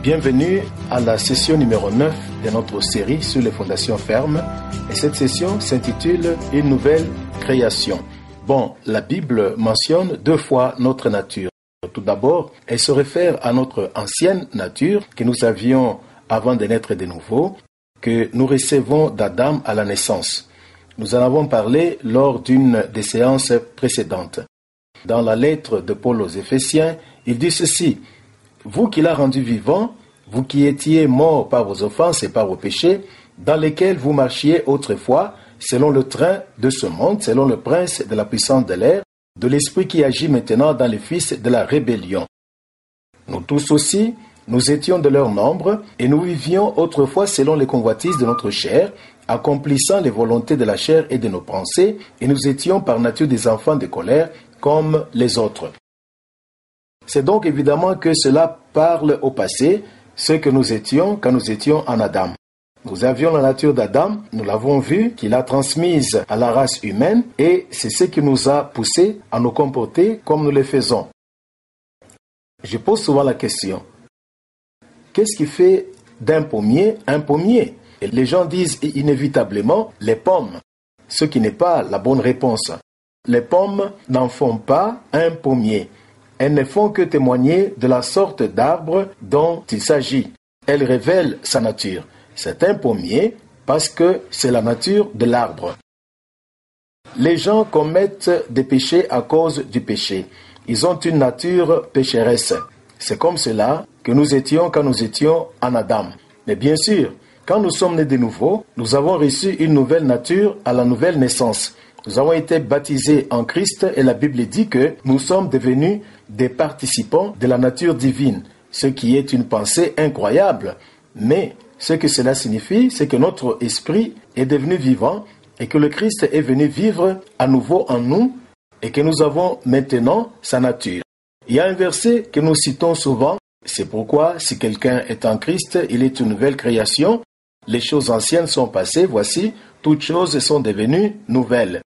Bienvenue à la session numéro 9 de notre série sur les fondations fermes. Et cette session s'intitule « Une nouvelle création ». Bon, la Bible mentionne 2 fois notre nature. Tout d'abord, elle se réfère à notre ancienne nature que nous avions avant de naître de nouveau, que nous recevons d'Adam à la naissance. Nous en avons parlé lors d'une des séances précédentes. Dans la lettre de Paul aux Éphésiens, il dit ceci: « Vous qui l'a rendu vivant, vous qui étiez morts par vos offenses et par vos péchés, dans lesquels vous marchiez autrefois, selon le train de ce monde, selon le prince de la puissance de l'air, de l'esprit qui agit maintenant dans les fils de la rébellion. Nous tous aussi, nous étions de leur nombre, et nous vivions autrefois selon les convoitises de notre chair, accomplissant les volontés de la chair et de nos pensées, et nous étions par nature des enfants de colère, comme les autres. » C'est donc évidemment que cela parle au passé, ce que nous étions quand nous étions en Adam. Nous avions la nature d'Adam, nous l'avons vu, qu'il a transmise à la race humaine, et c'est ce qui nous a poussés à nous comporter comme nous le faisons. Je pose souvent la question: qu'est-ce qui fait d'un pommier un pommier? Et les gens disent inévitablement les pommes, ce qui n'est pas la bonne réponse. Les pommes n'en font pas un pommier. Elles ne font que témoigner de la sorte d'arbre dont il s'agit. Elles révèlent sa nature. C'est un pommier parce que c'est la nature de l'arbre. Les gens commettent des péchés à cause du péché. Ils ont une nature pécheresse. C'est comme cela que nous étions quand nous étions en Adam. Mais bien sûr, quand nous sommes nés de nouveau, nous avons reçu une nouvelle nature à la nouvelle naissance. Nous avons été baptisés en Christ et la Bible dit que nous sommes devenus des participants de la nature divine, ce qui est une pensée incroyable. Mais ce que cela signifie, c'est que notre esprit est devenu vivant et que le Christ est venu vivre à nouveau en nous et que nous avons maintenant sa nature. Il y a un verset que nous citons souvent: c'est pourquoi si quelqu'un est en Christ, il est une nouvelle création. Les choses anciennes sont passées, voici, toutes choses sont devenues nouvelles.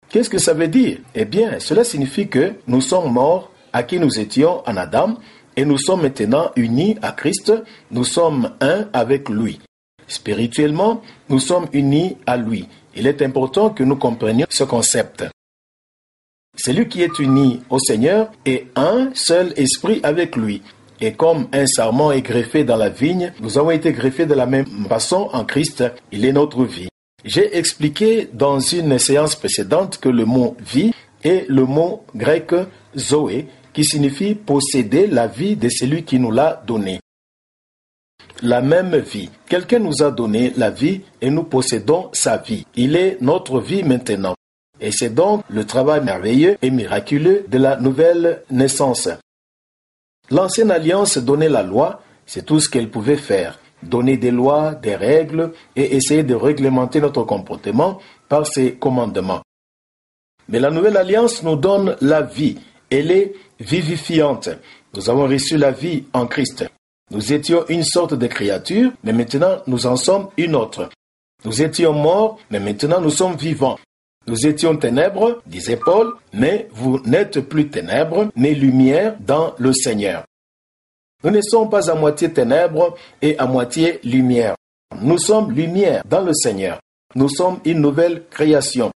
Qu'est-ce que ça veut dire? Eh bien, cela signifie que nous sommes morts à qui nous étions en Adam et nous sommes maintenant unis à Christ, nous sommes un avec lui. Spirituellement, nous sommes unis à lui. Il est important que nous comprenions ce concept. Celui qui est uni au Seigneur est un seul esprit avec lui. Et comme un sarment est greffé dans la vigne, nous avons été greffés de la même façon en Christ. Il est notre vie. J'ai expliqué dans une séance précédente que le mot « vie » est le mot grec « zoé » qui signifie posséder la vie de celui qui nous l'a donnée. La même vie. Quelqu'un nous a donné la vie et nous possédons sa vie. Il est notre vie maintenant. Et c'est donc le travail merveilleux et miraculeux de la nouvelle naissance. L'ancienne alliance donnait la loi, c'est tout ce qu'elle pouvait faire. Donner des lois, des règles et essayer de réglementer notre comportement par ses commandements. Mais la nouvelle alliance nous donne la vie. Elle est vivifiante. Nous avons reçu la vie en Christ. Nous étions une sorte de créature, mais maintenant nous en sommes une autre. Nous étions morts, mais maintenant nous sommes vivants. Nous étions ténèbres, disait Paul, mais vous n'êtes plus ténèbres, mais lumière dans le Seigneur. Nous ne sommes pas à moitié ténèbres et à moitié lumière. Nous sommes lumière dans le Seigneur. Nous sommes une nouvelle création.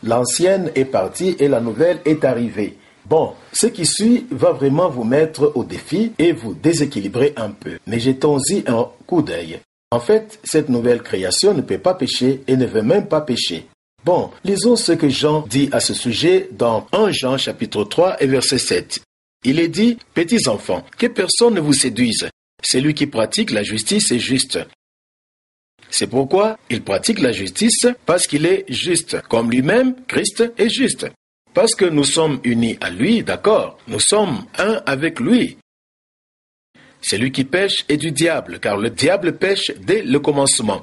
L'ancienne est partie et la nouvelle est arrivée. Bon, ce qui suit va vraiment vous mettre au défi et vous déséquilibrer un peu. Mais jetons-y un coup d'œil. En fait, cette nouvelle création ne peut pas pécher et ne veut même pas pécher. Bon, lisons ce que Jean dit à ce sujet dans 1 Jean chapitre 3 et verset 7. Il est dit: « Petits enfants, que personne ne vous séduise. Celui qui pratique la justice est juste. » C'est pourquoi il pratique la justice, parce qu'il est juste, comme lui-même, Christ, est juste. Parce que nous sommes unis à lui, d'accord, nous sommes un avec lui. Celui qui pêche est du diable, car le diable pêche dès le commencement.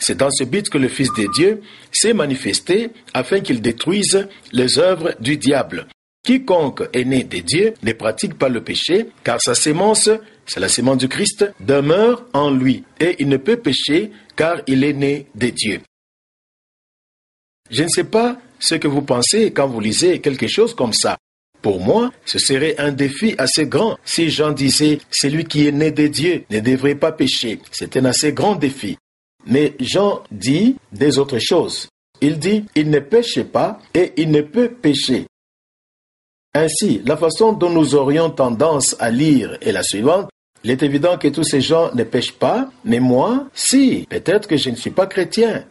C'est dans ce but que le Fils de Dieu s'est manifesté afin qu'il détruise les œuvres du diable. Quiconque est né de Dieu ne pratique pas le péché, car sa sémence, c'est la sémence du Christ, demeure en lui, et il ne peut pécher, car il est né de Dieu. Je ne sais pas ce que vous pensez quand vous lisez quelque chose comme ça. Pour moi, ce serait un défi assez grand si Jean disait « Celui qui est né de Dieu ne devrait pas pécher ». C'est un assez grand défi. Mais Jean dit des autres choses. Il dit « Il ne péche pas et il ne peut pécher ». Ainsi, la façon dont nous aurions tendance à lire est la suivante. Il est évident que tous ces gens ne pêchent pas, mais moi, si, peut-être que je ne suis pas chrétien.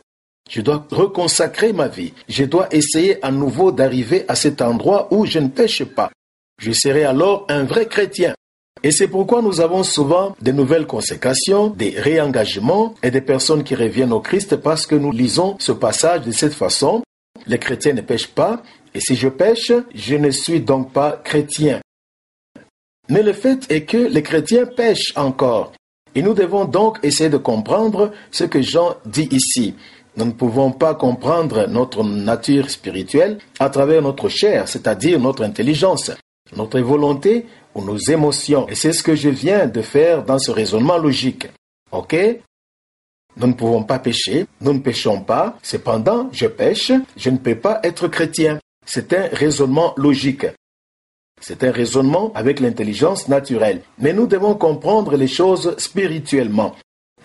Je dois reconsacrer ma vie. Je dois essayer à nouveau d'arriver à cet endroit où je ne pêche pas. Je serai alors un vrai chrétien. Et c'est pourquoi nous avons souvent de nouvelles consécrations, des réengagements et des personnes qui reviennent au Christ parce que nous lisons ce passage de cette façon. Les chrétiens ne pêchent pas, et si je pêche, je ne suis donc pas chrétien. Mais le fait est que les chrétiens pêchent encore. Et nous devons donc essayer de comprendre ce que Jean dit ici. Nous ne pouvons pas comprendre notre nature spirituelle à travers notre chair, c'est-à-dire notre intelligence, notre volonté ou nos émotions. Et c'est ce que je viens de faire dans ce raisonnement logique. Ok? Nous ne pouvons pas pécher, nous ne péchons pas. Cependant, je pêche, je ne peux pas être chrétien. C'est un raisonnement logique. C'est un raisonnement avec l'intelligence naturelle. Mais nous devons comprendre les choses spirituellement.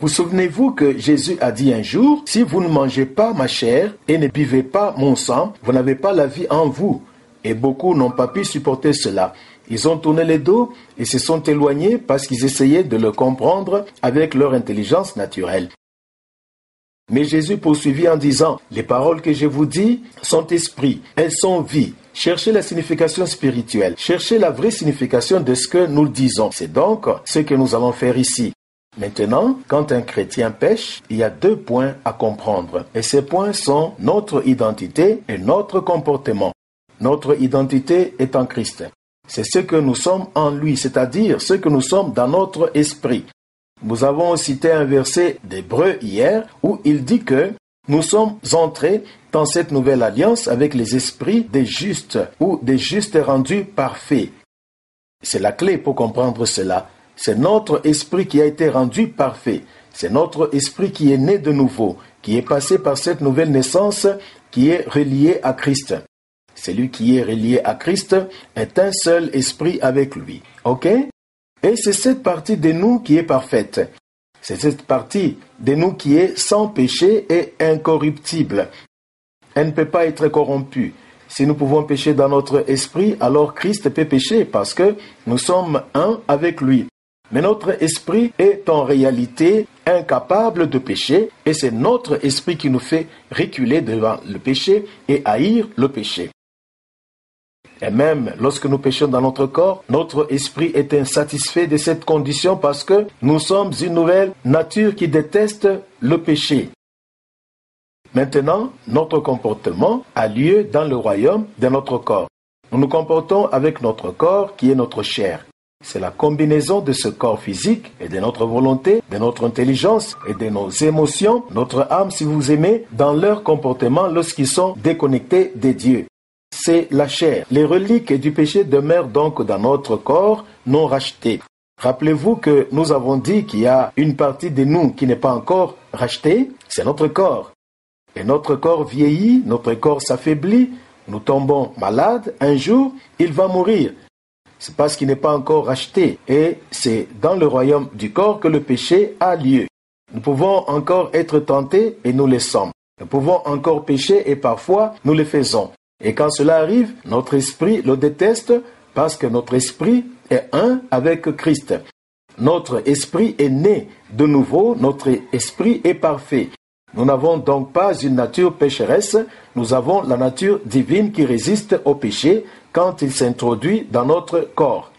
Vous souvenez-vous que Jésus a dit un jour, « Si vous ne mangez pas ma chair et ne buvez pas mon sang, vous n'avez pas la vie en vous. » Et beaucoup n'ont pas pu supporter cela. Ils ont tourné le dos et se sont éloignés parce qu'ils essayaient de le comprendre avec leur intelligence naturelle. Mais Jésus poursuivit en disant, « Les paroles que je vous dis sont esprit, elles sont vie. Cherchez la signification spirituelle, cherchez la vraie signification de ce que nous disons. » C'est donc ce que nous allons faire ici. Maintenant, quand un chrétien pêche, il y a 2 points à comprendre. Et ces points sont notre identité et notre comportement. Notre identité est en Christ. C'est ce que nous sommes en lui, c'est-à-dire ce que nous sommes dans notre esprit. Nous avons cité un verset d'Hébreux hier où il dit que nous sommes entrés dans cette nouvelle alliance avec les esprits des justes ou des justes rendus parfaits. C'est la clé pour comprendre cela. C'est notre esprit qui a été rendu parfait. C'est notre esprit qui est né de nouveau, qui est passé par cette nouvelle naissance qui est relié à Christ. Celui qui est relié à Christ est un seul esprit avec lui. Ok? Et c'est cette partie de nous qui est parfaite. C'est cette partie de nous qui est sans péché et incorruptible. Elle ne peut pas être corrompue. Si nous pouvons pécher dans notre esprit, alors Christ peut pécher parce que nous sommes un avec lui. Mais notre esprit est en réalité incapable de pécher et c'est notre esprit qui nous fait reculer devant le péché et haïr le péché. Et même lorsque nous péchons dans notre corps, notre esprit est insatisfait de cette condition parce que nous sommes une nouvelle nature qui déteste le péché. Maintenant, notre comportement a lieu dans le royaume de notre corps. Nous nous comportons avec notre corps qui est notre chair. C'est la combinaison de ce corps physique et de notre volonté, de notre intelligence et de nos émotions, notre âme si vous aimez, dans leur comportement lorsqu'ils sont déconnectés de Dieu. C'est la chair. Les reliques du péché demeurent donc dans notre corps non racheté. Rappelez-vous que nous avons dit qu'il y a une partie de nous qui n'est pas encore rachetée, c'est notre corps. Et notre corps vieillit, notre corps s'affaiblit, nous tombons malades, un jour, il va mourir. C'est parce qu'il n'est pas encore racheté. Et c'est dans le royaume du corps que le péché a lieu. Nous pouvons encore être tentés et nous le sommes. Nous pouvons encore pécher et parfois nous le faisons. Et quand cela arrive, notre esprit le déteste parce que notre esprit est un avec Christ. Notre esprit est né de nouveau, notre esprit est parfait. Nous n'avons donc pas une nature pécheresse, nous avons la nature divine qui résiste au péché quand il s'introduit dans notre corps.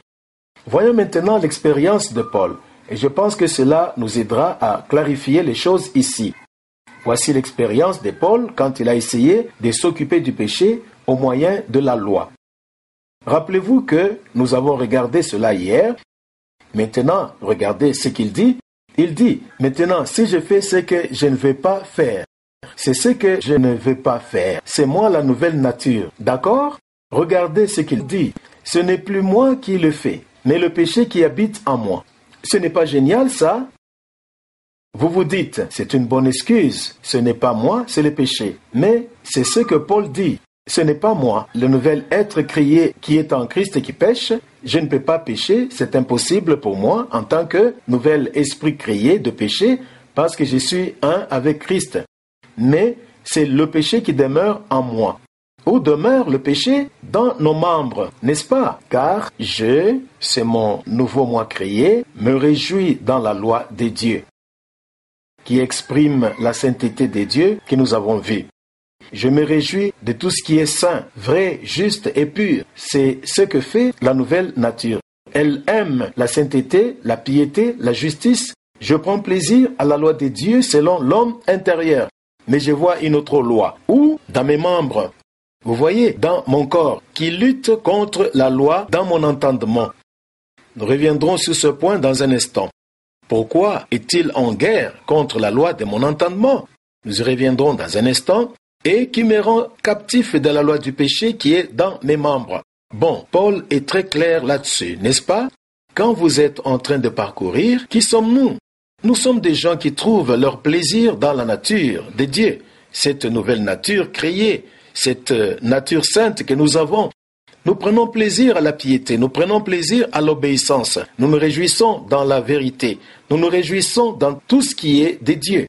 Voyons maintenant l'expérience de Paul, et je pense que cela nous aidera à clarifier les choses ici. Voici l'expérience de Paul quand il a essayé de s'occuper du péché au moyen de la loi. Rappelez-vous que nous avons regardé cela hier. Maintenant, regardez ce qu'il dit. Il dit, maintenant, si je fais ce que je ne veux pas faire, c'est ce que je ne veux pas faire. C'est moi la nouvelle nature. D'accord? Regardez ce qu'il dit. Ce n'est plus moi qui le fais, mais le péché qui habite en moi. Ce n'est pas génial, ça? Vous vous dites, c'est une bonne excuse. Ce n'est pas moi, c'est le péché. Mais c'est ce que Paul dit. Ce n'est pas moi, le nouvel être créé qui est en Christ et qui pêche. Je ne peux pas pécher, c'est impossible pour moi en tant que nouvel esprit créé de pécher parce que je suis un avec Christ. Mais c'est le péché qui demeure en moi. Où demeure le péché? Dans nos membres, n'est-ce pas? Car c'est mon nouveau moi créé, me réjouis dans la loi des dieux, qui exprime la sainteté des dieux que nous avons vue. Je me réjouis de tout ce qui est saint, vrai, juste et pur. C'est ce que fait la nouvelle nature. Elle aime la sainteté, la piété, la justice. Je prends plaisir à la loi des dieux selon l'homme intérieur. Mais je vois une autre loi. Où? Dans mes membres. Vous voyez, dans mon corps, qui lutte contre la loi dans mon entendement. Nous reviendrons sur ce point dans un instant. Pourquoi est-il en guerre contre la loi de mon entendement? Nous y reviendrons dans un instant. Et qui me rend captif de la loi du péché qui est dans mes membres. Bon, Paul est très clair là-dessus, n'est-ce pas? Quand vous êtes en train de parcourir, qui sommes-nous? Nous sommes des gens qui trouvent leur plaisir dans la nature de Dieu, cette nouvelle nature créée, cette nature sainte que nous avons. Nous prenons plaisir à la piété, nous prenons plaisir à l'obéissance, nous nous réjouissons dans la vérité, nous nous réjouissons dans tout ce qui est de Dieu.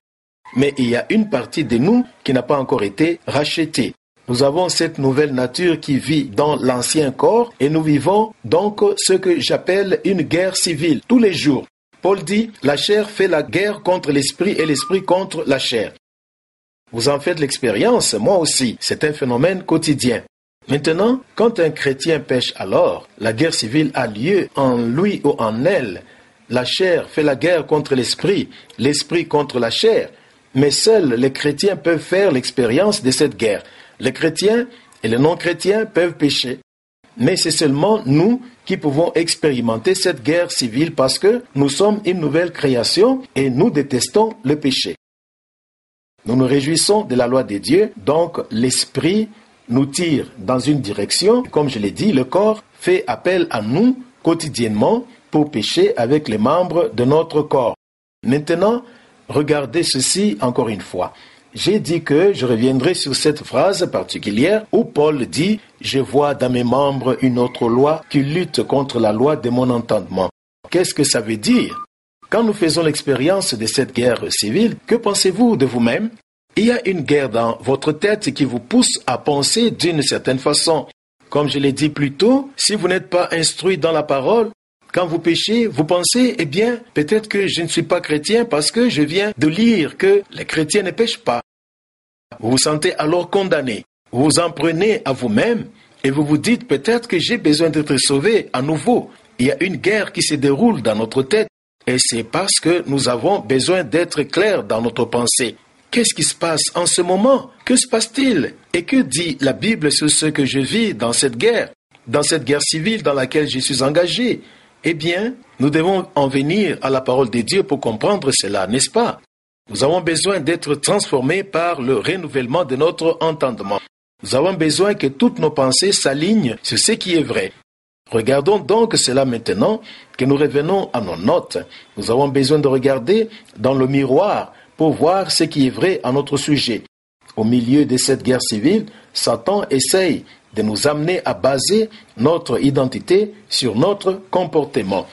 Mais il y a une partie de nous qui n'a pas encore été rachetée. Nous avons cette nouvelle nature qui vit dans l'ancien corps et nous vivons donc ce que j'appelle une guerre civile tous les jours. Paul dit, la chair fait la guerre contre l'esprit et l'esprit contre la chair. Vous en faites l'expérience, moi aussi, c'est un phénomène quotidien. Maintenant, quand un chrétien pêche alors, la guerre civile a lieu en lui ou en elle. La chair fait la guerre contre l'esprit contre la chair. Mais seuls les chrétiens peuvent faire l'expérience de cette guerre. Les chrétiens et les non-chrétiens peuvent pécher. Mais c'est seulement nous qui pouvons expérimenter cette guerre civile parce que nous sommes une nouvelle création et nous détestons le péché. Nous nous réjouissons de la loi de Dieu, donc l'esprit nous tire dans une direction. Comme je l'ai dit, le corps fait appel à nous quotidiennement pour pécher avec les membres de notre corps. Maintenant, regardez ceci encore une fois. J'ai dit que je reviendrai sur cette phrase particulière où Paul dit « Je vois dans mes membres une autre loi qui lutte contre la loi de mon entendement ». Qu'est-ce que ça veut dire? Quand nous faisons l'expérience de cette guerre civile, que pensez-vous de vous-même? Il y a une guerre dans votre tête qui vous pousse à penser d'une certaine façon. Comme je l'ai dit plus tôt, si vous n'êtes pas instruit dans la parole, quand vous péchez, vous pensez, eh bien, peut-être que je ne suis pas chrétien parce que je viens de lire que les chrétiens ne pêchent pas. Vous vous sentez alors condamné. Vous vous en prenez à vous-même et vous vous dites peut-être que j'ai besoin d'être sauvé à nouveau. Il y a une guerre qui se déroule dans notre tête et c'est parce que nous avons besoin d'être clairs dans notre pensée. Qu'est-ce qui se passe en ce moment? Que se passe-t-il? Et que dit la Bible sur ce que je vis dans cette guerre civile dans laquelle je suis engagé? Eh bien, nous devons en venir à la parole de Dieu pour comprendre cela, n'est-ce pas? Nous avons besoin d'être transformés par le renouvellement de notre entendement. Nous avons besoin que toutes nos pensées s'alignent sur ce qui est vrai. Regardons donc cela maintenant, que nous revenons à nos notes. Nous avons besoin de regarder dans le miroir pour voir ce qui est vrai à notre sujet. Au milieu de cette guerre civile, Satan essaye de nous amener à baser notre identité sur notre comportement.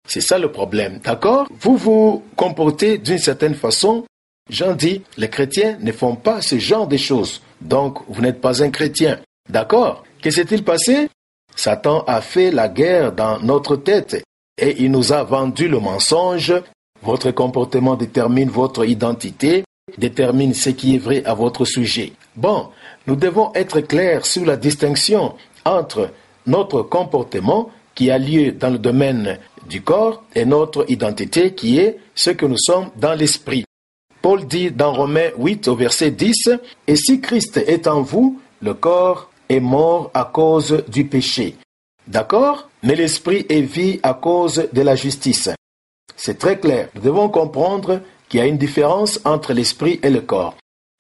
C'est ça le problème, d'accord? Vous vous comportez d'une certaine façon. J'en dis, les chrétiens ne font pas ce genre de choses. Donc, vous n'êtes pas un chrétien. D'accord? Que s'est-il passé? Satan a fait la guerre dans notre tête et il nous a vendu le mensonge. Votre comportement détermine votre identité, détermine ce qui est vrai à votre sujet. Bon, nous devons être clairs sur la distinction entre notre comportement qui a lieu dans le domaine du corps et notre identité qui est ce que nous sommes dans l'esprit. Paul dit dans Romains 8 au verset 10, « Et si Christ est en vous, le corps est mort à cause du péché. » D'accord? Mais l'esprit est vie à cause de la justice. C'est très clair. Nous devons comprendre qu'il y a une différence entre l'esprit et le corps.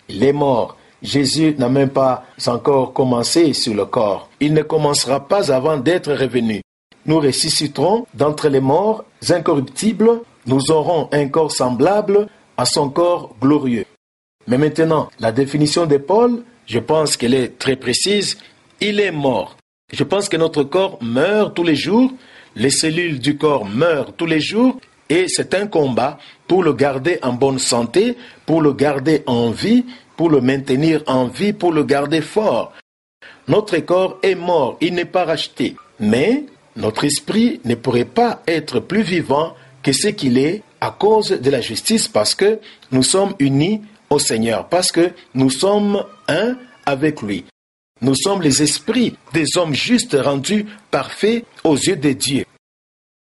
Il est mort. Jésus n'a même pas encore commencé sur le corps. Il ne commencera pas avant d'être revenu. Nous ressusciterons d'entre les morts incorruptibles. Nous aurons un corps semblable à son corps glorieux. Mais maintenant, la définition de Paul je pense qu'elle est très précise, il est mort. Je pense que notre corps meurt tous les jours, les cellules du corps meurent tous les jours, et c'est un combat pour le garder en bonne santé, pour le garder en vie, pour le maintenir en vie, pour le garder fort. Notre corps est mort, il n'est pas racheté. Mais notre esprit ne pourrait pas être plus vivant que ce qu'il est à cause de la justice, parce que nous sommes unis au Seigneur, parce que nous sommes un avec lui. Nous sommes les esprits des hommes justes rendus parfaits aux yeux de Dieu.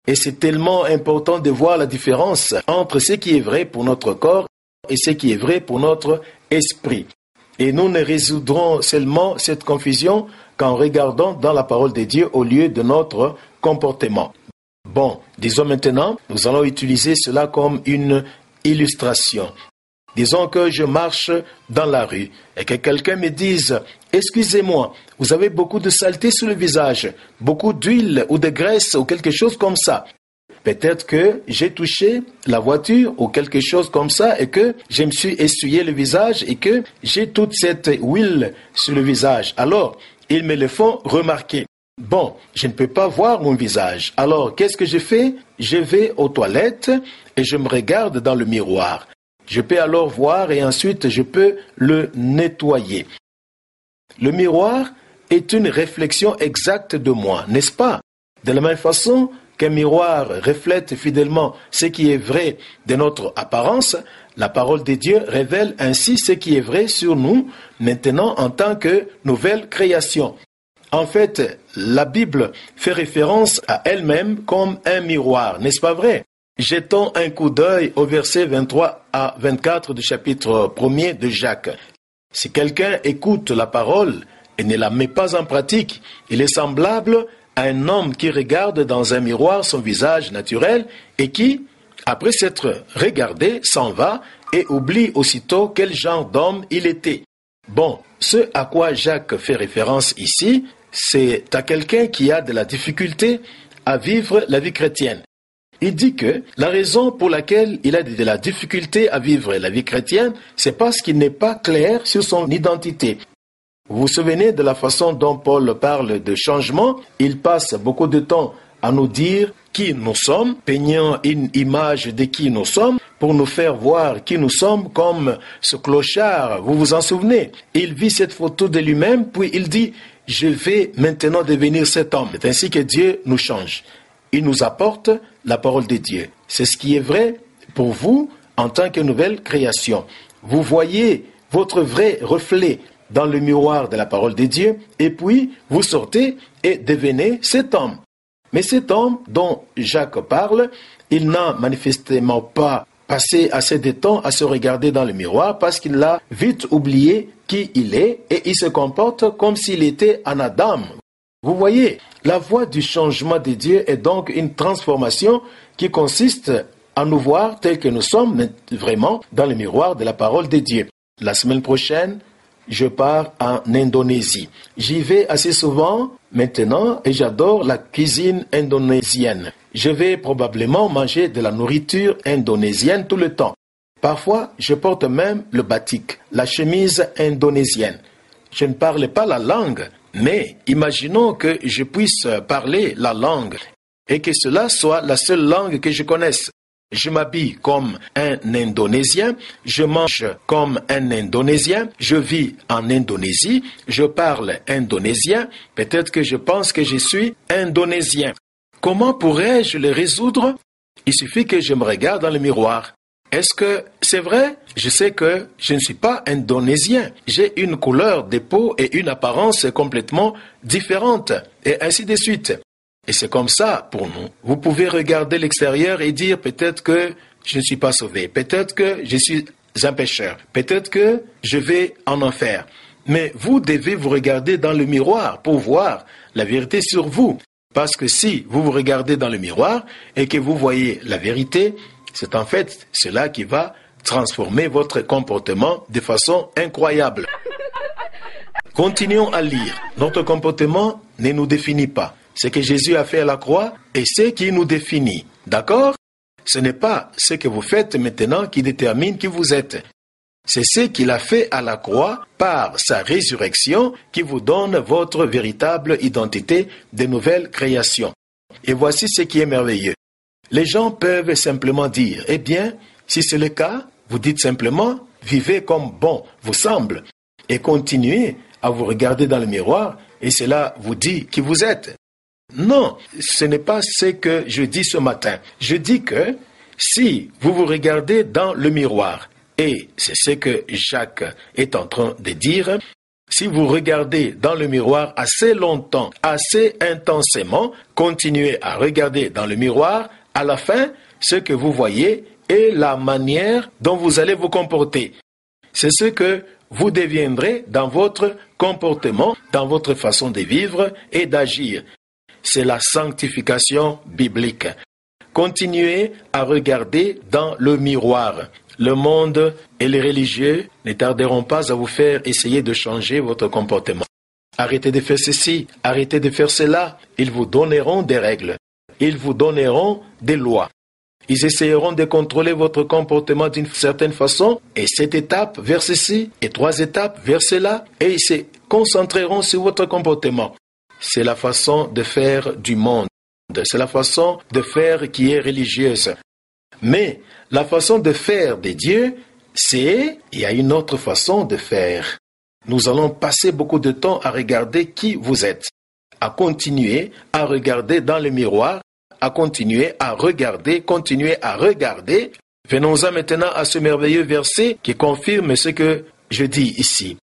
Et c'est tellement important de voir la différence entre ce qui est vrai pour notre corps et ce qui est vrai pour notre esprit. Et nous ne résoudrons seulement cette confusion qu'en regardant dans la parole de Dieu au lieu de notre comportement. Bon, disons maintenant, nous allons utiliser cela comme une illustration. Disons que je marche dans la rue et que quelqu'un me dise « Excusez-moi, vous avez beaucoup de saleté sur le visage, beaucoup d'huile ou de graisse ou quelque chose comme ça. » Peut-être que j'ai touché la voiture ou quelque chose comme ça et que je me suis essuyé le visage et que j'ai toute cette huile sur le visage. Alors, ils me le font remarquer. Bon, je ne peux pas voir mon visage. Alors, qu'est-ce que je fais? Je vais aux toilettes et je me regarde dans le miroir. Je peux alors voir et ensuite je peux le nettoyer. Le miroir est une réflexion exacte de moi, n'est-ce pas? De la même façon qu'un miroir reflète fidèlement ce qui est vrai de notre apparence, la parole de Dieu révèle ainsi ce qui est vrai sur nous maintenant en tant que nouvelle création. En fait, la Bible fait référence à elle-même comme un miroir, n'est-ce pas vrai? Jetons un coup d'œil au verset 23 à 24 du chapitre 1er de Jacques. Si quelqu'un écoute la parole et ne la met pas en pratique, il est semblable à un homme qui regarde dans un miroir son visage naturel et qui, après s'être regardé, s'en va et oublie aussitôt quel genre d'homme il était. Bon, ce à quoi Jacques fait référence ici, c'est à quelqu'un qui a de la difficulté à vivre la vie chrétienne. Il dit que la raison pour laquelle il a de la difficulté à vivre la vie chrétienne, c'est parce qu'il n'est pas clair sur son identité. Vous vous souvenez de la façon dont Paul parle de changement? Il passe beaucoup de temps à nous dire qui nous sommes, peignant une image de qui nous sommes, pour nous faire voir qui nous sommes comme ce clochard. Vous vous en souvenez? Il vit cette photo de lui-même, puis il dit « Je vais maintenant devenir cet homme ». C'est ainsi que Dieu nous change. Il nous apporte la parole de Dieu. C'est ce qui est vrai pour vous en tant que nouvelle création. Vous voyez votre vrai reflet dans le miroir de la parole de Dieu, et puis vous sortez et devenez cet homme. Mais cet homme dont Jacques parle, il n'a manifestement pas passé assez de temps à se regarder dans le miroir parce qu'il a vite oublié qui il est et il se comporte comme s'il était un Adam. Vous voyez, la voie du changement de Dieu est donc une transformation qui consiste à nous voir tels que nous sommes vraiment dans le miroir de la parole de Dieu. La semaine prochaine, je pars en Indonésie. J'y vais assez souvent maintenant et j'adore la cuisine indonésienne. Je vais probablement manger de la nourriture indonésienne tout le temps. Parfois, je porte même le batik, la chemise indonésienne. Je ne parle pas la langue, mais imaginons que je puisse parler la langue et que cela soit la seule langue que je connaisse. Je m'habille comme un Indonésien, je mange comme un Indonésien, je vis en Indonésie, je parle indonésien, peut-être que je pense que je suis indonésien. Comment pourrais-je le résoudre? Il suffit que je me regarde dans le miroir. Est-ce que c'est vrai? Je sais que je ne suis pas indonésien. J'ai une couleur de peau et une apparence complètement différente, et ainsi de suite. Et c'est comme ça pour nous. Vous pouvez regarder l'extérieur et dire peut-être que je ne suis pas sauvé, peut-être que je suis un pécheur, peut-être que je vais en enfer. Mais vous devez vous regarder dans le miroir pour voir la vérité sur vous. Parce que si vous vous regardez dans le miroir et que vous voyez la vérité, c'est en fait cela qui va transformer votre comportement de façon incroyable. Continuons à lire. Notre comportement ne nous définit pas. Ce que Jésus a fait à la croix est ce qui nous définit. D'accord? Ce n'est pas ce que vous faites maintenant qui détermine qui vous êtes. C'est ce qu'il a fait à la croix par sa résurrection qui vous donne votre véritable identité de nouvelle création. Et voici ce qui est merveilleux. Les gens peuvent simplement dire, eh bien, si c'est le cas, vous dites simplement, vivez comme bon vous semble et continuez à vous regarder dans le miroir et cela vous dit qui vous êtes. Non, ce n'est pas ce que je dis ce matin. Je dis que si vous vous regardez dans le miroir, et c'est ce que Jacques est en train de dire, si vous regardez dans le miroir assez longtemps, assez intensément, continuez à regarder dans le miroir, à la fin, ce que vous voyez est la manière dont vous allez vous comporter. C'est ce que vous deviendrez dans votre comportement, dans votre façon de vivre et d'agir. C'est la sanctification biblique. Continuez à regarder dans le miroir. Le monde et les religieux ne tarderont pas à vous faire essayer de changer votre comportement. Arrêtez de faire ceci, arrêtez de faire cela. Ils vous donneront des règles. Ils vous donneront des lois. Ils essayeront de contrôler votre comportement d'une certaine façon, et cette étape vers ceci, et 3 étapes vers cela, et ils se concentreront sur votre comportement. C'est la façon de faire du monde. C'est la façon de faire qui est religieuse. Mais la façon de faire de Dieu, il y a une autre façon de faire. Nous allons passer beaucoup de temps à regarder qui vous êtes, à continuer à regarder dans le miroir, à continuer à regarder, continuer à regarder. Venons-en maintenant à ce merveilleux verset qui confirme ce que je dis ici.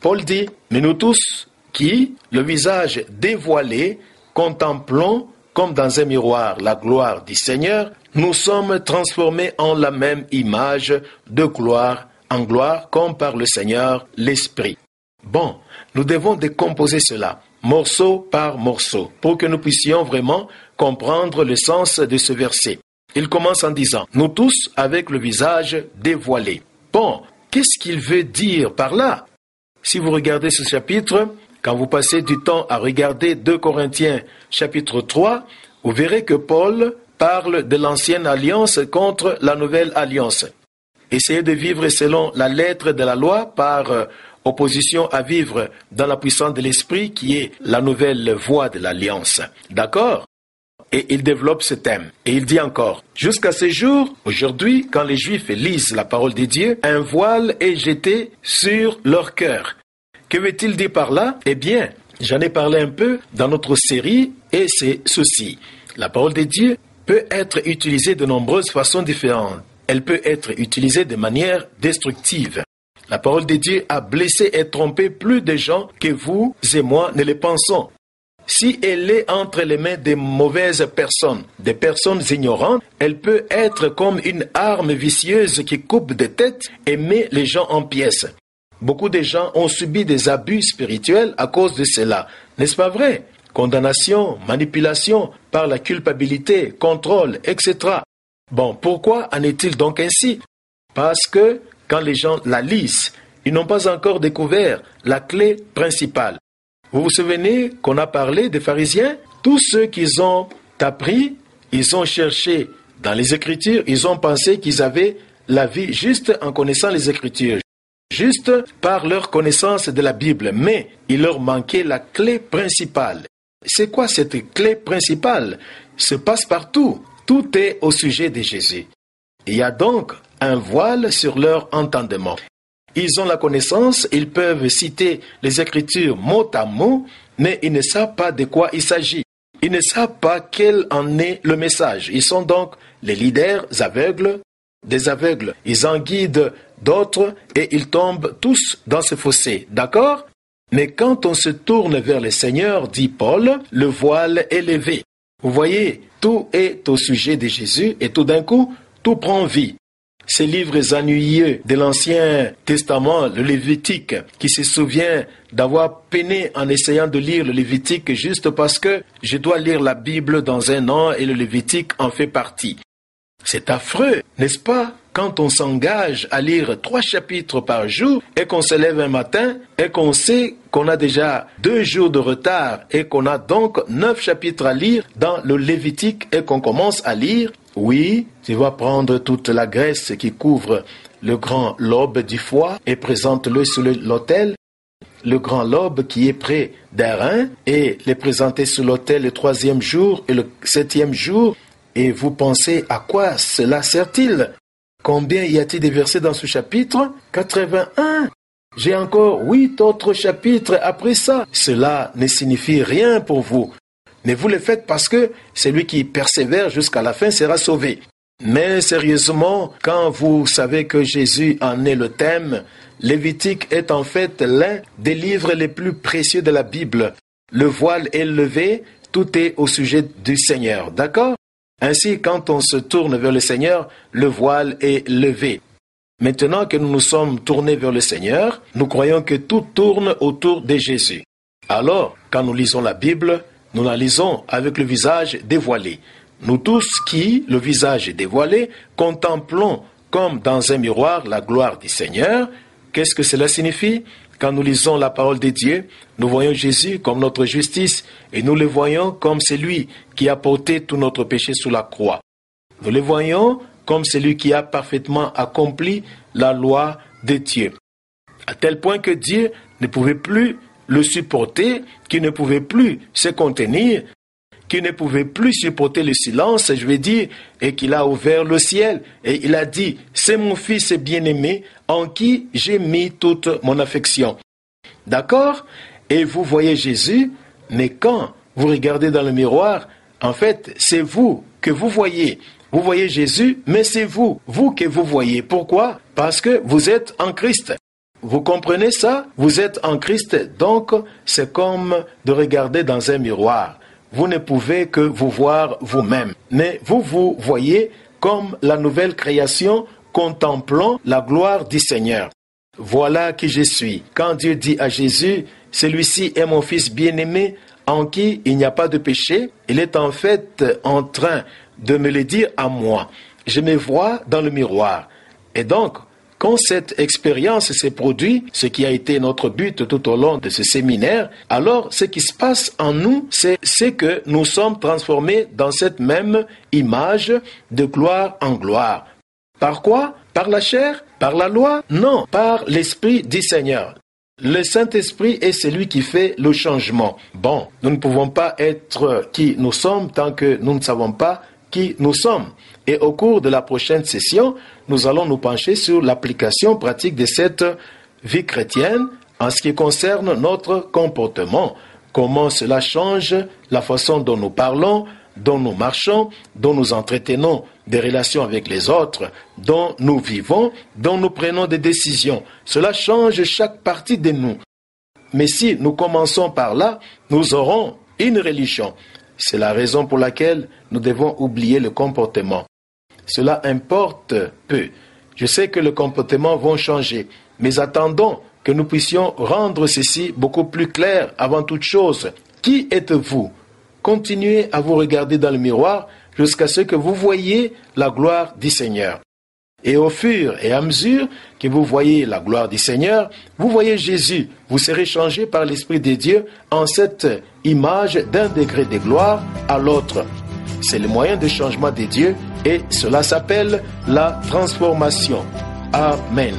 Paul dit, mais nous tous qui, le visage dévoilé, contemplons comme dans un miroir la gloire du Seigneur, nous sommes transformés en la même image de gloire en gloire comme par le Seigneur l'Esprit. Bon, nous devons décomposer cela, morceau par morceau, pour que nous puissions vraiment comprendre le sens de ce verset. Il commence en disant, nous tous avec le visage dévoilé. Bon, qu'est-ce qu'il veut dire par là? Si vous regardez ce chapitre, quand vous passez du temps à regarder 2 Corinthiens chapitre 3, vous verrez que Paul parle de l'ancienne alliance contre la nouvelle alliance. Essayez de vivre selon la lettre de la loi par opposition à vivre dans la puissance de l'esprit qui est la nouvelle voie de l'alliance. D'accord? Et il développe ce thème. Et il dit encore, jusqu'à ce jour, aujourd'hui, quand les Juifs lisent la parole de Dieu, un voile est jeté sur leur cœur. Que veut-il dire par là? Eh bien, j'en ai parlé un peu dans notre série et c'est ceci. La parole de Dieu peut être utilisée de nombreuses façons différentes. Elle peut être utilisée de manière destructive. La parole de Dieu a blessé et trompé plus de gens que vous et moi ne le pensons. Si elle est entre les mains de mauvaises personnes, des personnes ignorantes, elle peut être comme une arme vicieuse qui coupe des têtes et met les gens en pièces. Beaucoup de gens ont subi des abus spirituels à cause de cela. N'est-ce pas vrai? Condamnation, manipulation par la culpabilité, contrôle, etc. Bon, pourquoi en est-il donc ainsi? Parce que quand les gens la lisent, ils n'ont pas encore découvert la clé principale. Vous vous souvenez qu'on a parlé des pharisiens? Tous ceux qu'ils ont appris, ils ont cherché dans les Écritures, ils ont pensé qu'ils avaient la vie juste en connaissant les Écritures, juste par leur connaissance de la Bible, mais il leur manquait la clé principale. C'est quoi cette clé principale? Se passe partout. Tout est au sujet de Jésus. Il y a donc un voile sur leur entendement. Ils ont la connaissance, ils peuvent citer les Écritures mot à mot, mais ils ne savent pas de quoi il s'agit. Ils ne savent pas quel en est le message. Ils sont donc les leaders aveugles des aveugles. Ils en guident d'autres et ils tombent tous dans ce fossé. D'accord? Mais quand on se tourne vers le Seigneur, dit Paul, le voile est levé. Vous voyez, tout est au sujet de Jésus et tout d'un coup, tout prend vie. Ces livres ennuyeux de l'Ancien Testament, le Lévitique, qui se souvient d'avoir peiné en essayant de lire le Lévitique juste parce que je dois lire la Bible dans un an et le Lévitique en fait partie. C'est affreux, n'est-ce pas? Quand on s'engage à lire 3 chapitres par jour et qu'on se lève un matin et qu'on sait qu'on a déjà 2 jours de retard et qu'on a donc 9 chapitres à lire dans le Lévitique et qu'on commence à lire, oui, tu vas prendre toute la graisse qui couvre le grand lobe du foie et présente-le sur l'autel. Le grand lobe qui est près d'un rein et les présenter sur l'autel le 3e jour et le 7e jour. Et vous pensez à quoi cela sert-il? Combien y a-t-il de versets dans ce chapitre? 81. J'ai encore 8 autres chapitres après ça. Cela ne signifie rien pour vous. Mais vous le faites parce que celui qui persévère jusqu'à la fin sera sauvé. Mais sérieusement, quand vous savez que Jésus en est le thème, Lévitique est en fait l'un des livres les plus précieux de la Bible. Le voile est levé, tout est au sujet du Seigneur, d'accord? Ainsi, quand on se tourne vers le Seigneur, le voile est levé. Maintenant que nous nous sommes tournés vers le Seigneur, nous croyons que tout tourne autour de Jésus. Alors, quand nous lisons la Bible, nous la lisons avec le visage dévoilé. Nous tous qui, le visage dévoilé, contemplons comme dans un miroir la gloire du Seigneur. Qu'est-ce que cela signifie? Quand nous lisons la parole de Dieu, nous voyons Jésus comme notre justice et nous le voyons comme celui qui a porté tout notre péché sur la croix. Nous le voyons comme celui qui a parfaitement accompli la loi de Dieu. À tel point que Dieu ne pouvait plus le supporter, qu'il ne pouvait plus se contenir, qu'il ne pouvait plus supporter le silence, je vais dire, et qu'il a ouvert le ciel. Et il a dit, c'est mon fils bien-aimé en qui j'ai mis toute mon affection. D'accord? Et vous voyez Jésus, mais quand vous regardez dans le miroir, en fait, c'est vous que vous voyez. Vous voyez Jésus, mais c'est vous que vous voyez. Pourquoi? Parce que vous êtes en Christ. Vous comprenez ça? Vous êtes en Christ, donc c'est comme de regarder dans un miroir. Vous ne pouvez que vous voir vous-même, mais vous vous voyez comme la nouvelle création contemplant la gloire du Seigneur. Voilà qui je suis. Quand Dieu dit à Jésus, celui-ci est mon fils bien-aimé en qui il n'y a pas de péché, il est en fait en train de me le dire à moi. Je me vois dans le miroir. Et donc, quand cette expérience s'est produite, ce qui a été notre but tout au long de ce séminaire, alors ce qui se passe en nous, c'est que nous sommes transformés dans cette même image de gloire en gloire. Par quoi? Par la chair? Par la loi? Non, par l'Esprit du Seigneur. Le Saint-Esprit est celui qui fait le changement. Bon, nous ne pouvons pas être qui nous sommes tant que nous ne savons pas qui nous sommes. Et au cours de la prochaine session, nous allons nous pencher sur l'application pratique de cette vie chrétienne en ce qui concerne notre comportement. Comment cela change la façon dont nous parlons, dont nous marchons, dont nous entretenons des relations avec les autres, dont nous vivons, dont nous prenons des décisions. Cela change chaque partie de nous. Mais si nous commençons par là, nous aurons une religion. C'est la raison pour laquelle nous devons oublier le comportement. Cela importe peu. Je sais que les comportements vont changer, mais attendons que nous puissions rendre ceci beaucoup plus clair avant toute chose. Qui êtes-vous? Continuez à vous regarder dans le miroir jusqu'à ce que vous voyiez la gloire du Seigneur. Et au fur et à mesure que vous voyez la gloire du Seigneur, vous voyez Jésus. Vous serez changé par l'Esprit de Dieu en cette image d'un degré de gloire à l'autre. C'est le moyen de changement de Dieu et cela s'appelle la transformation. Amen.